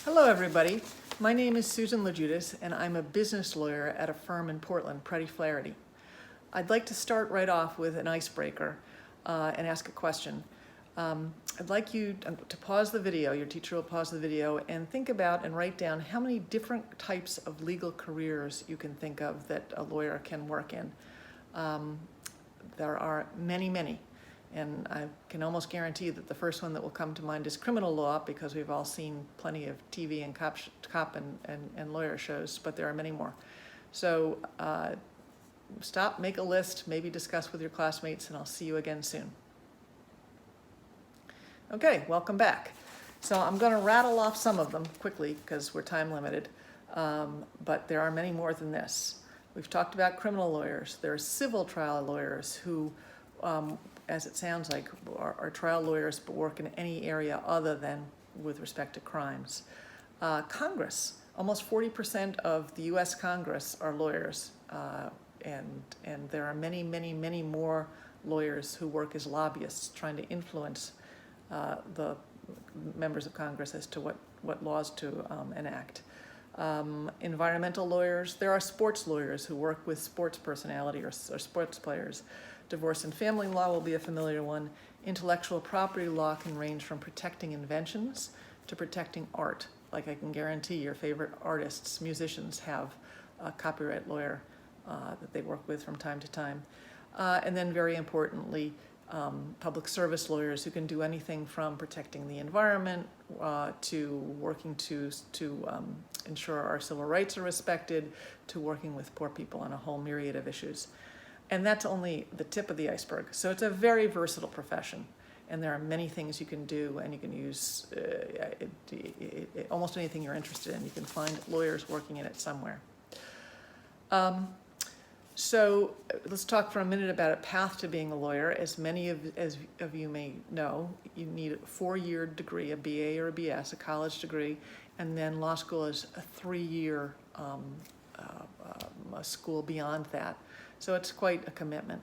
Hello, everybody. My name is Susan LoGiudice, and I'm a business lawyer at a firm in Portland, PretiFlaherty. I'd like to start right off with an icebreaker and ask a question. I'd like you to pause the video, your teacher will pause the video, and think about and write down how many different types of legal careers you can think of that a lawyer can work in. There are many, many. And I can almost guarantee that the first one that will come to mind is criminal law, because we've all seen plenty of TV and cop and lawyer shows, but there are many more. So stop, make a list, maybe discuss with your classmates, and I'll see you again soon. Okay, welcome back. So I'm going to rattle off some of them quickly because we're time limited, but there are many more than this. We've talked about criminal lawyers. There are civil trial lawyers who as it sounds like, are trial lawyers but work in any area other than with respect to crimes. Congress, almost 40% of the US Congress are lawyers, and there are many, many, many more lawyers who work as lobbyists trying to influence the members of Congress as to what laws to enact. Environmental lawyers, there are sports lawyers who work with sports personality or sports players. Divorce and family law will be a familiar one. Intellectual property law can range from protecting inventions to protecting art. Like, I can guarantee your favorite artists, musicians have a copyright lawyer that they work with from time to time. And then very importantly, public service lawyers who can do anything from protecting the environment to working to ensure our civil rights are respected, to working with poor people on a whole myriad of issues. And that's only the tip of the iceberg. So it's a very versatile profession, and there are many things you can do, and you can use almost anything you're interested in. You can find lawyers working in it somewhere. So let's talk for a minute about a path to being a lawyer. As many of you may know, you need a 4-year degree, a BA or a BS, a college degree, and then law school is a 3-year school beyond that. So it's quite a commitment.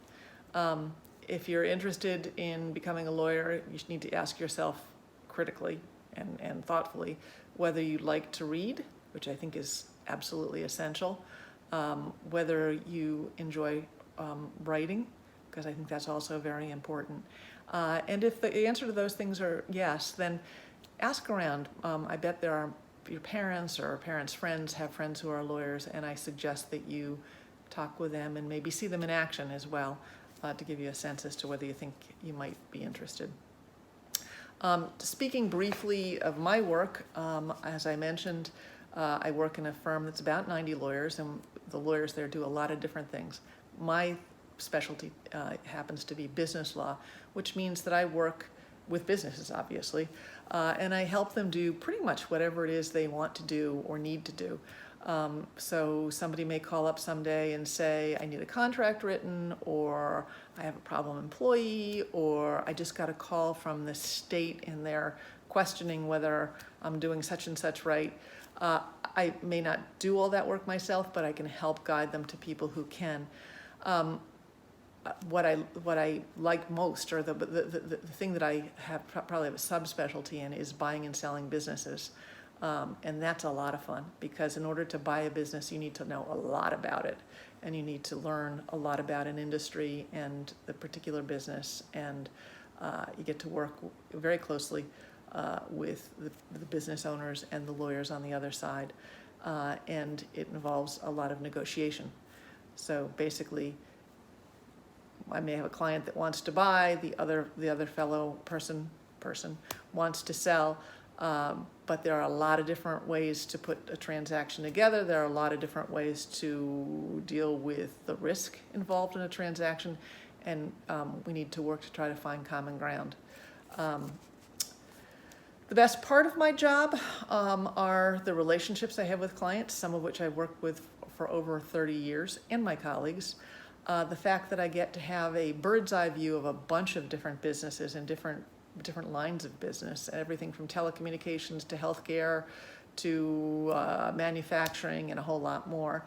If you're interested in becoming a lawyer, you need to ask yourself critically and thoughtfully whether you like to read, which I think is absolutely essential, whether you enjoy writing, because I think that's also very important. And if the answer to those things are yes, then ask around. I bet there are your parents or parents' friends have friends who are lawyers, and I suggest that you talk with them and maybe see them in action as well to give you a sense as to whether you think you might be interested. Speaking briefly of my work, as I mentioned, I work in a firm that's about 90 lawyers, and the lawyers there do a lot of different things. My specialty happens to be business law, which means that I work with businesses, obviously, and I help them do pretty much whatever it is they want to do or need to do. So somebody may call up someday and say, I need a contract written, or I have a problem employee, or I just got a call from the state and they're questioning whether I'm doing such and such right. I may not do all that work myself, but I can help guide them to people who can. What I like most, or the thing that I probably have a subspecialty in, is buying and selling businesses. And that's a lot of fun, because in order to buy a business, you need to know a lot about it, and you need to learn a lot about an industry and the particular business, and you get to work very closely with the business owners and the lawyers on the other side, and it involves a lot of negotiation. So basically, I may have a client that wants to buy, the other fellow person wants to sell. But there are a lot of different ways to put a transaction together. There are a lot of different ways to deal with the risk involved in a transaction, and we need to work to try to find common ground. The best part of my job are the relationships I have with clients, some of which I've worked with for over 30 years, and my colleagues. The fact that I get to have a bird's eye view of a bunch of different businesses and different lines of business, everything from telecommunications to healthcare to manufacturing and a whole lot more.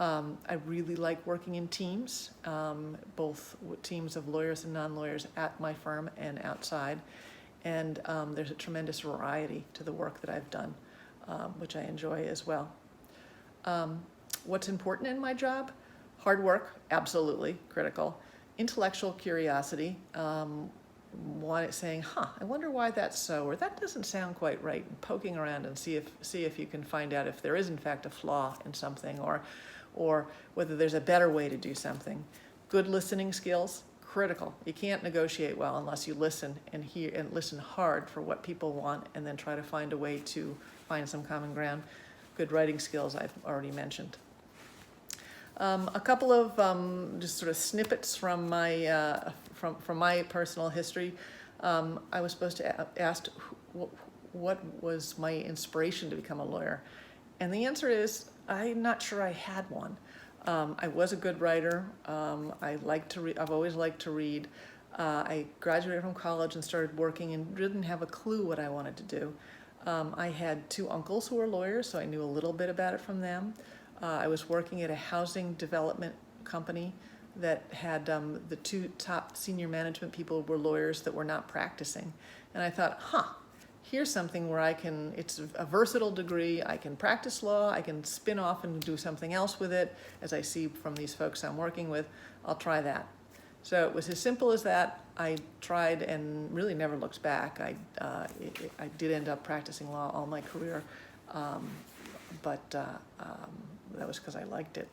I really like working in teams, both teams of lawyers and non-lawyers at my firm and outside. And there's a tremendous variety to the work that I've done. which I enjoy as well. What's important in my job? Hard work, absolutely critical. Intellectual curiosity, saying, I wonder why that's so, or that doesn't sound quite right, and poking around and see if you can find out if there is in fact a flaw in something, or whether there's a better way to do something. Good listening skills, critical. You can't negotiate well unless you listen and hear and listen hard for what people want, and then try to find a way to find some common ground. Good writing skills I've already mentioned. A couple of just sort of snippets from my from my personal history. I was supposed to ask what was my inspiration to become a lawyer, and the answer is I'm not sure I had one. I was a good writer. I've always liked to read. I graduated from college and started working and didn't have a clue what I wanted to do. I had two uncles who were lawyers, so I knew a little bit about it from them. I was working at a housing development company that had the two top senior management people were lawyers that were not practicing. And I thought, here's something where it's a versatile degree, I can practice law, I can spin off and do something else with it, as I see from these folks I'm working with. I'll try that. So it was as simple as that. I tried and really never looked back. I did end up practicing law all my career, but that was because I liked it.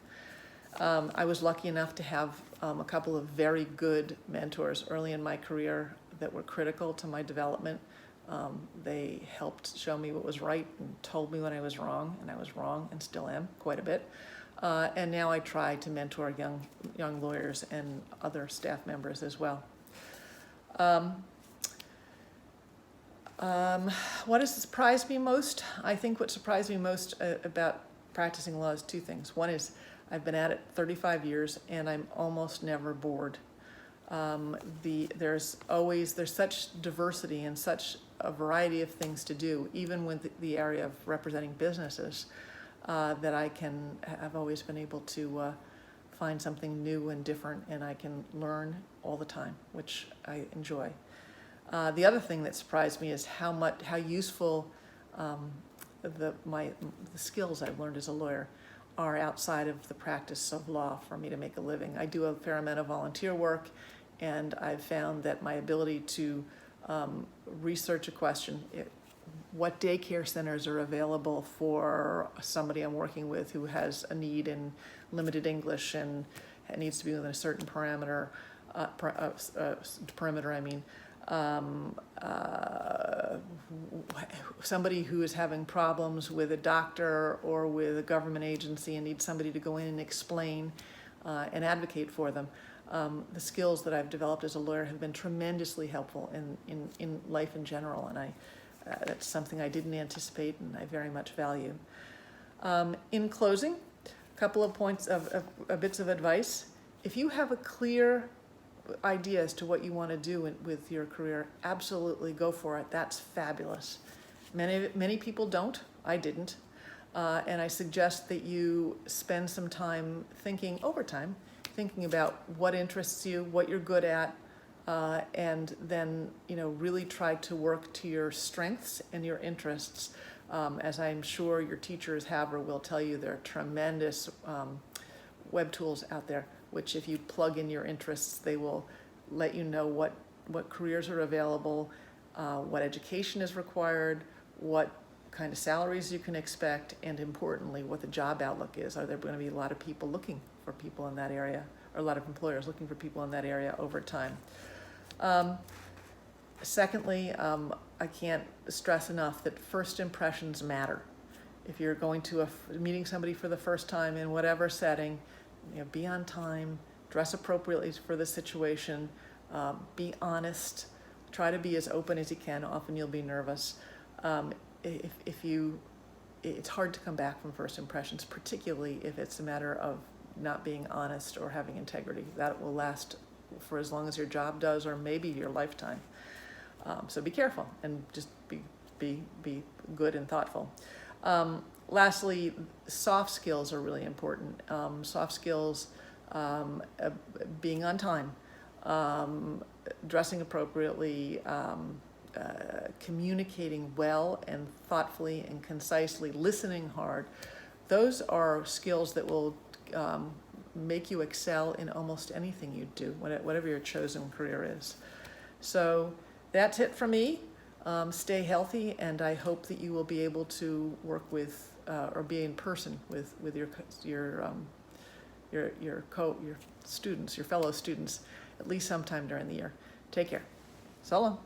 I was lucky enough to have a couple of very good mentors early in my career that were critical to my development. They helped show me what was right and told me when I was wrong, and I was wrong and still am quite a bit. And now I try to mentor young lawyers and other staff members as well. What has surprised me most? I think what surprised me most about practicing law is two things. One is I've been at it 35 years and I'm almost never bored. There's such diversity and such a variety of things to do, even with the area of representing businesses, that I've always been able to find something new and different, and I can learn all the time, which I enjoy. The other thing that surprised me is how useful the skills I've learned as a lawyer are outside of the practice of law for me to make a living. I do a fair amount of volunteer work, and I've found that my ability to research a question, what daycare centers are available for somebody I'm working with who has a need in limited English and needs to be within a certain perimeter, somebody who is having problems with a doctor or with a government agency and needs somebody to go in and explain and advocate for them. The skills that I've developed as a lawyer have been tremendously helpful in life in general, and that's something I didn't anticipate and I very much value. In closing, a couple of points of bits of advice. If you have a clear idea as to what you want to do with your career, absolutely go for it. That's fabulous. Many people don't. I didn't. And I suggest that you spend some time thinking about what interests you, what you're good at, and then really try to work to your strengths and your interests. As I'm sure your teachers have or will tell you, there are tremendous web tools out there, which if you plug in your interests, they will let you know what careers are available, what education is required, what kind of salaries you can expect, and importantly, what the job outlook is. Are there going to be a lot of people looking for people in that area, or a lot of employers looking for people in that area over time? Secondly, I can't stress enough that first impressions matter. If you're going to meeting somebody for the first time in whatever setting, be on time, dress appropriately for the situation, be honest, try to be as open as you can. Often you'll be nervous. It's hard to come back from first impressions, particularly if it's a matter of not being honest or having integrity. That will last for as long as your job does, or maybe your lifetime. So be careful and just be good and thoughtful. Lastly, soft skills are really important. Soft skills, being on time, dressing appropriately, communicating well and thoughtfully and concisely, listening hard. Those are skills that will make you excel in almost anything you do, whatever your chosen career is. So that's it for me. Stay healthy, and I hope that you will be able to work with or be in person with your students, your fellow students, at least sometime during the year. Take care. So long.